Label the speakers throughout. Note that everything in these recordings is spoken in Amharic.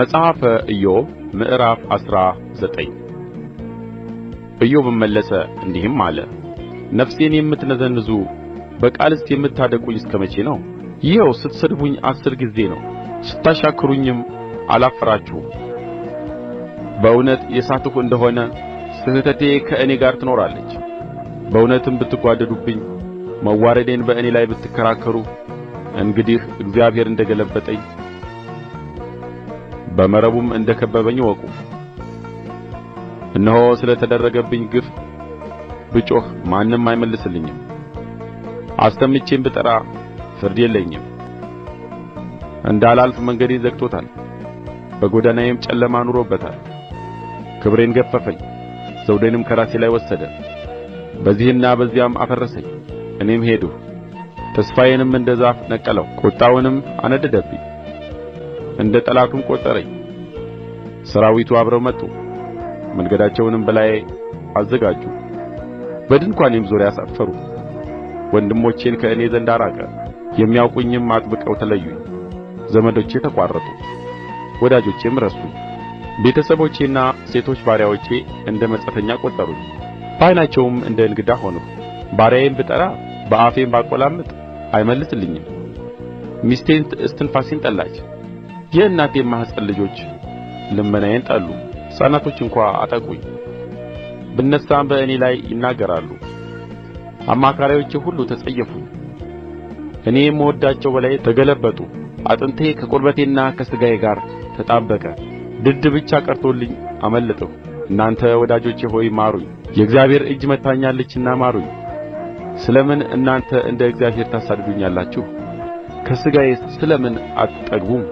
Speaker 1: መጽሐፈ ኢዮብ ምዕራፍ 19 ኢዮብም መለሰ እንዲህም አለ። ነፍሴን የምትነዘንዙ በቃልስ የምታደቅቁኝ እስከ መቼ ነው? ይኸው ስትሰድቡኝ 10 ጊዜ ነው፣ ስታሻክሩኝም አላፍራችሁም። በእውነት የሳትሁ እንደሆነ ስሕተቴ ከእኔ ጋር ትኖራለች። በእውነትም ብትጓደዱብኝ፣ መዋረዴን በእኔ ላይ ብትከራከሩ፣ እንግዲህ እግዚአብሔር እንደ ገለበጠኝ በመረቡም እንደ ከበበኝ እወቁ። እነሆ ስለ ተደረገብኝ ግፍ ብጮኽ ማንም አይመልስልኝም። አስተምቼም ብጠራ ፍርድ የለኝም። እንዳላልፍ መንገዴን ዘግቶታል፣ በጎዳናዬም ጨለማ አኑሮበታል። ክብሬን ገፈፈኝ፣ ዘውዴንም ከራሴ ላይ ወሰደ። በዚህና በዚያም አፈረሰኝ፣ እኔም ሄድሁ። ተስፋዬንም እንደ ዛፍ ነቀለው፣ ቍጣውንም አነደደብኝ፣ እንደ ጠላቱም ቈጠረኝ። ሠራዊቱ አብረው መጡ፣ መንገዳቸውንም በላዬ አዘጋጁ፣ በድንኳኔም ዙሪያ ሰፈሩ። ወንድሞቼን ከእኔ ዘንድ አራቀ፣ የሚያውቁኝም አጥብቀው ተለዩኝ። ዘመዶቼ ተቋረጡ፣ ወዳጆቼም ረሱኝ። ቤተሰቦቼና ሴቶች ባሪያዎቼ እንደ መጻተኛ ቈጠሩኝ፣ በዓይናቸውም እንደ እንግዳ ሆንሁ። ባሪያዬን ብጠራ በአፌም ባቈላምጥ አይመልስልኝም። ሚስቴን እስትንፋሴን ጠላች፣ የእናቴም ማኅፀን ልጆች ልመናዬን ጠሉ። ሕፃናቶች እንኳ አጠቁኝ፣ ብነሣም በእኔ ላይ ይናገራሉ። አማካሪዎቼ ሁሉ ተጸየፉኝ፣ እኔ የምወድዳቸው በላዬ ተገለበጡ። አጥንቴ ከቁርበቴና ከሥጋዬ ጋር ተጣበቀ፣ ድድ ብቻ ቀርቶልኝ አመለጥሁ። እናንተ ወዳጆቼ ሆይ ማሩኝ፣ የእግዚአብሔር እጅ መትታኛለችና ማሩኝ። ስለ ምን እናንተ እንደ እግዚአብሔር ታሳድዱኛላችሁ? ከሥጋዬስ ስለ ምን አትጠግቡም?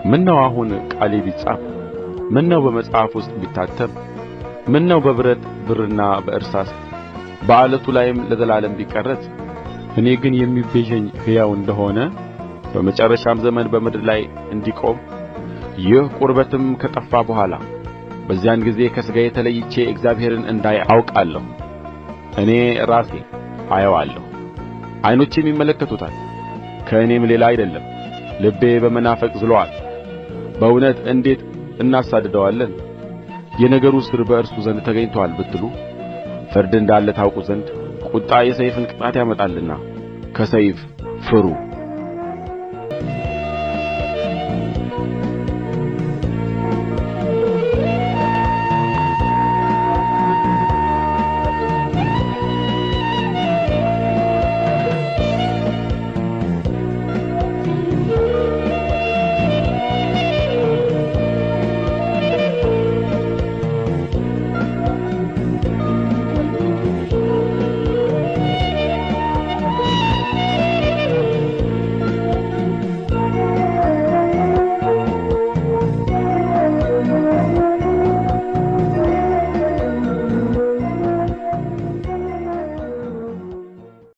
Speaker 1: ምነው አሁን ቃሌ ቢጻፍ፣ ምነው በመጽሐፍ ውስጥ ቢታተም፣ ምነው በብረት ብርና በእርሳስ በዓለቱ ላይም ለዘላለም ቢቀረጽ። እኔ ግን የሚቤዠኝ ሕያው እንደሆነ በመጨረሻም ዘመን በምድር ላይ እንዲቆም ይህ ቁርበትም ከጠፋ በኋላ በዚያን ጊዜ ከሥጋዬ ተለይቼ እግዚአብሔርን እንዳይ አውቃለሁ። እኔ ራሴ አየዋለሁ፣ ዓይኖቼም ይመለከቱታል፣ ከእኔም ሌላ አይደለም። ልቤ በመናፈቅ ዝሎአል። በእውነት እንዴት እናሳድደዋለን? የነገሩ ሥር በእርሱ ዘንድ ተገኝቶአል ብትሉ፣ ፍርድ እንዳለ ታውቁ ዘንድ ቍጣ የሰይፍን ቅጣት ያመጣልና ከሰይፍ ፍሩ።